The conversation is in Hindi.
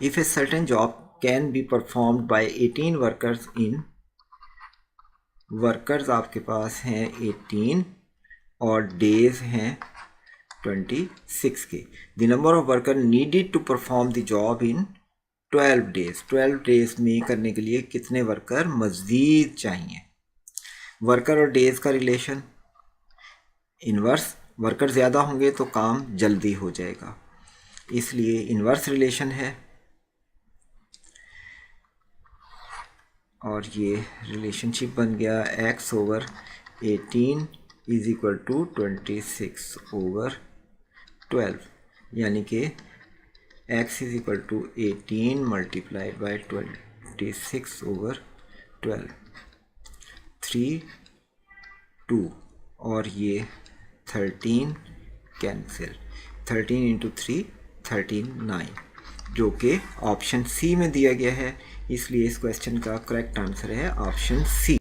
If a certain job can be performed by 18 workers in, workers आपके पास हैं 18 और डेज हैं 26 के। The number of worker needed to perform the job in 12 days, 12 days में करने के लिए कितने वर्कर मज़ीद चाहिए। वर्कर और डेज का रिलेशन इन्वर्स, वर्कर ज़्यादा होंगे तो काम जल्दी हो जाएगा, इसलिए इन्वर्स रिलेशन है। और ये रिलेशनशिप बन गया x over 18 is equal to 26 over 12, यानी कि x is equal to 18 multiplied by 26 over 12, 3 2 और ये 13 कैंसिल, 13 इंटू 3 39, जो कि ऑप्शन सी में दिया गया है, इसलिए इस क्वेश्चन का करेक्ट आंसर है ऑप्शन सी।